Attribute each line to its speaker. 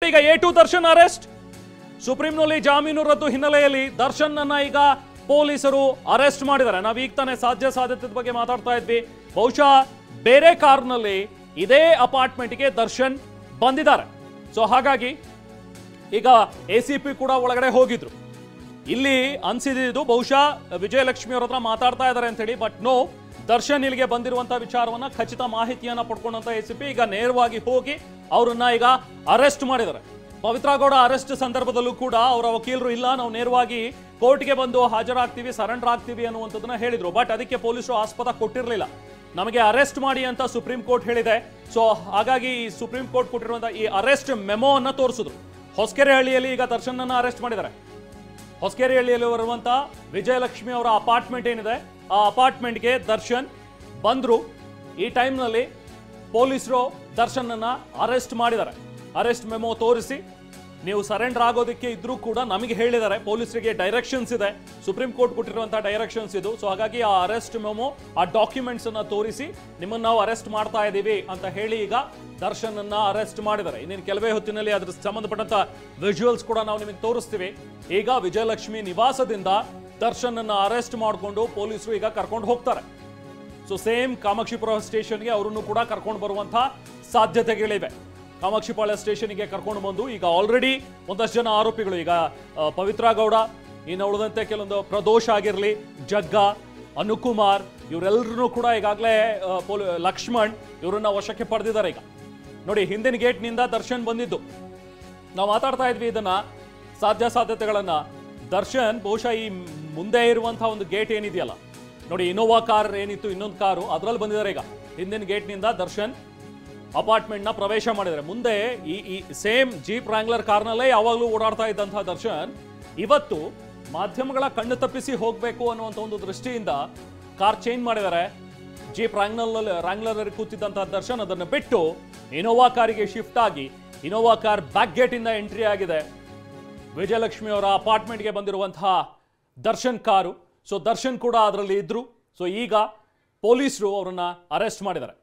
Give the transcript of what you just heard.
Speaker 1: ನೋಡಿ ಈಗ A2 Darshan arrest. ಸುಪ್ರೀಂನಲ್ಲಿ ಜಾಮೀನು ರದ್ದು ಹಿನ್ನೆಲೆಯಲ್ಲಿ ದರ್ಶನ್ ಅನ್ನ ಈಗ ಪೊಲೀಸರು ಅರೆಸ್ಟ್ ಮಾಡಿದ್ದಾರೆ. ನಾವು ಈಗ ತಾನೇ ಸಾಧ್ಯತೆ ಬಗ್ಗೆ ಮಾತಾಡ್ತಾ ಇದ್ವಿ. ಬಹುಶಃ ಬೇರೆ ಕಾರ್ನಲ್ಲಿ ಇದೇ ಅಪಾರ್ಟ್ಮೆಂಟ್ಗೆ ದರ್ಶನ್ ಬಂದಿದ್ದಾರೆ. ಸೊ ಹಾಗಾಗಿ ಈಗ ACP ಕೂಡ ಒಳಗಡೆ ಹೋಗಿದ್ರು. ಇಲ್ಲಿ ಅನ್ಸಿದ್ದು ಬಹುಶಃ ವಿಜಯಲಕ್ಷ್ಮಿ ಅವ್ರ ಹತ್ರ ಮಾತಾಡ್ತಾ ಇದ್ದಾರೆ ಅಂತ ಹೇಳಿ. ಬಟ್ ನೋ, ದರ್ಶನ್ ಇಲ್ಲಿಗೆ ಬಂದಿರುವಂತಹ ವಿಚಾರವನ್ನ ಖಚಿತ ಮಾಹಿತಿಯನ್ನ ಪಡ್ಕೊಂಡಂತ ACP ಈಗ ನೇರವಾಗಿ ಹೋಗಿ ಅವರನ್ನ ಈಗ ಅರೆಸ್ಟ್ ಮಾಡಿದ್ದಾರೆ. ಪವಿತ್ರ ಗೌಡ ಅರೆಸ್ಟ್ ಸಂದರ್ಭದಲ್ಲೂ ಕೂಡ ಅವರ ವಕೀಲರು ಇಲ್ಲ, ನಾವು ನೇರವಾಗಿ ಕೋರ್ಟ್ಗೆ ಬಂದು ಹಾಜರಾಗ್ತೀವಿ, ಸರೆಂಡರ್ ಆಗ್ತೀವಿ ಅನ್ನುವಂಥದ್ದನ್ನ ಹೇಳಿದ್ರು. ಬಟ್ ಅದಕ್ಕೆ ಪೊಲೀಸರು ಆಸ್ಪದ ಕೊಟ್ಟಿರಲಿಲ್ಲ. ನಮಗೆ ಅರೆಸ್ಟ್ ಮಾಡಿ ಅಂತ ಸುಪ್ರೀಂ ಕೋರ್ಟ್ ಹೇಳಿದೆ. ಸೊ ಹಾಗಾಗಿ ಈ ಸುಪ್ರೀಂ ಕೋರ್ಟ್ ಕೊಟ್ಟಿರುವಂತಹ ಈ ಅರೆಸ್ಟ್ ಮೆಮೋ ಅನ್ನ ತೋರಿಸಿದ್ರು. ಹೊಸಕೆರೆಹಳ್ಳಿಯಲ್ಲಿ ಈಗ ದರ್ಶನ್ ಅನ್ನ ಅರೆಸ್ಟ್ ಮಾಡಿದ್ದಾರೆ. ಹೊಸಕೆರೆಹಳ್ಳಿಯಲ್ಲಿ ಬರುವಂತಹ ವಿಜಯಲಕ್ಷ್ಮಿ ಅವರ ಅಪಾರ್ಟ್ಮೆಂಟ್ ಏನಿದೆ, ಆ ಅಪಾರ್ಟ್ಮೆಂಟ್ಗೆ ದರ್ಶನ್ ಬಂದ್ರು. ಈ ಟೈಮ್ನಲ್ಲಿ ಪೊಲೀಸರು ದರ್ಶನ್ ಅನ್ನ ಅರೆಸ್ಟ್ ಮಾಡಿದ್ದಾರೆ. ಅರೆಸ್ಟ್ ಮೆಮೋ ತೋರಿಸಿ ನೀವು ಸರೆಂಡರ್ ಆಗೋದಕ್ಕೆ ಇದ್ರೂ ಕೂಡ ನಮಗೆ ಹೇಳಿದ್ದಾರೆ. ಪೊಲೀಸರಿಗೆ ಡೈರೆಕ್ಷನ್ಸ್ ಇದೆ, ಸುಪ್ರೀಂ ಕೋರ್ಟ್ ಕೊಟ್ಟಿರುವಂತಹ ಡೈರೆಕ್ಷನ್ಸ್ ಇದು. ಸೊ ಹಾಗಾಗಿ ಆ ಅರೆಸ್ಟ್ ಮೆಮೋ, ಆ ಡಾಕ್ಯುಮೆಂಟ್ಸ್ ಅನ್ನ ತೋರಿಸಿ ನಿಮ್ಮನ್ನ ನಾವು ಅರೆಸ್ಟ್ ಮಾಡ್ತಾ ಇದ್ದೀವಿ ಅಂತ ಹೇಳಿ ಈಗ ದರ್ಶನ್ ಅನ್ನ ಅರೆಸ್ಟ್ ಮಾಡಿದ್ದಾರೆ. ಇನ್ನೇನು ಕೆಲವೇ ಹೊತ್ತಿನಲ್ಲಿ ಅದ್ರ ಸಂಬಂಧಪಟ್ಟಂತ ವಿಜುವಲ್ಸ್ ಕೂಡ ನಾವು ನಿಮಗೆ ತೋರಿಸ್ತೀವಿ. ಈಗ ವಿಜಯಲಕ್ಷ್ಮಿ ನಿವಾಸದಿಂದ ದರ್ಶನ್ ಅನ್ನ ಅರೆಸ್ಟ್ ಮಾಡಿಕೊಂಡು ಪೊಲೀಸರು ಈಗ ಕರ್ಕೊಂಡು ಹೋಗ್ತಾರೆ. ಸೊ ಸೇಮ್ ಕಾಮಾಕ್ಷಿಪುರ ಸ್ಟೇಷನ್ಗೆ ಅವರನ್ನು ಕೂಡ ಕರ್ಕೊಂಡು ಬರುವಂತಹ ಸಾಧ್ಯತೆಗಳಿವೆ. ಕಾಮಾಕ್ಷಿಪಾಳ್ಯ ಸ್ಟೇಷನ್ಗೆ ಕರ್ಕೊಂಡು ಬಂದು ಈಗ ಆಲ್ರೆಡಿ ಒಂದಷ್ಟು ಜನ ಆರೋಪಿಗಳು, ಈಗ ಪವಿತ್ರ ಗೌಡ, ಇನ್ನು ಉಳಿದಂತೆ ಕೆಲವೊಂದು ಪ್ರದೋಷ್ ಆಗಿರಲಿ, ಜಗ್ಗ, ಅನುಕುಮಾರ್, ಇವರೆಲ್ಲರೂ ಕೂಡ ಈಗಾಗಲೇ ಲಕ್ಷ್ಮಣ್ ಇವರನ್ನ ವಶಕ್ಕೆ ಪಡೆದಿದ್ದಾರೆ. ಈಗ ನೋಡಿ, ಹಿಂದಿನ ಗೇಟ್ನಿಂದ ದರ್ಶನ್ ಬಂದಿದ್ದು. ನಾವು ಮಾತಾಡ್ತಾ ಇದ್ವಿ ಇದನ್ನ ಸಾಧ್ಯತೆಗಳನ್ನ. ದರ್ಶನ್ ಬಹುಶಃ ಈ ಮುಂದೆ ಇರುವಂತಹ ಒಂದು ಗೇಟ್ ಏನಿದೆಯಲ್ಲ ನೋಡಿ, ಇನೋವಾ ಕಾರ್ ಏನಿತ್ತು, ಇನ್ನೊಂದು ಕಾರು, ಅದರಲ್ಲಿ ಬಂದಿದ್ದಾರೆ. ಈಗ ಹಿಂದಿನ ಗೇಟ್ನಿಂದ ದರ್ಶನ್ ಅಪಾರ್ಟ್ಮೆಂಟ್ನ ಪ್ರವೇಶ ಮಾಡಿದ್ದಾರೆ. ಮುಂದೆ ಈ ಸೇಮ್ ಜೀಪ್ ವ್ರಾಂಗ್ಲರ್ ಕಾರ್ನಲ್ಲೇ ಯಾವಾಗಲೂ ಓಡಾಡ್ತಾ ಇದ್ದಂತಹ ದರ್ಶನ್ ಇವತ್ತು ಮಾಧ್ಯಮಗಳ ಕಣ್ಣು ತಪ್ಪಿಸಿ ಹೋಗಬೇಕು ಅನ್ನುವಂಥ ಒಂದು ದೃಷ್ಟಿಯಿಂದ ಕಾರ್ ಚೇಂಜ್ ಮಾಡಿದ್ದಾರೆ. ಜೀಪ್ ವ್ರಾಂಗ್ಲರ್ ಕೂತಿದ್ದಂತಹ ದರ್ಶನ್ ಅದನ್ನು ಬಿಟ್ಟು ಇನೋವಾ ಕಾರಿಗೆ ಶಿಫ್ಟ್ ಆಗಿ ಇನೋವಾ ಕಾರ್ ಬ್ಯಾಕ್ ಗೇಟಿಂದ ಎಂಟ್ರಿ ಆಗಿದೆ. ವಿಜಯಲಕ್ಷ್ಮಿ ಅವರ ಅಪಾರ್ಟ್ಮೆಂಟ್ಗೆ ಬಂದಿರುವಂತಹ ದರ್ಶನ್ ಕಾರು. ಸೊ ದರ್ಶನ್ ಕೂಡ ಅದರಲ್ಲಿ ಇದ್ರು. ಸೊ ಈಗ ಪೊಲೀಸರು ಅವರನ್ನ ಅರೆಸ್ಟ್ ಮಾಡಿದ್ದಾರೆ.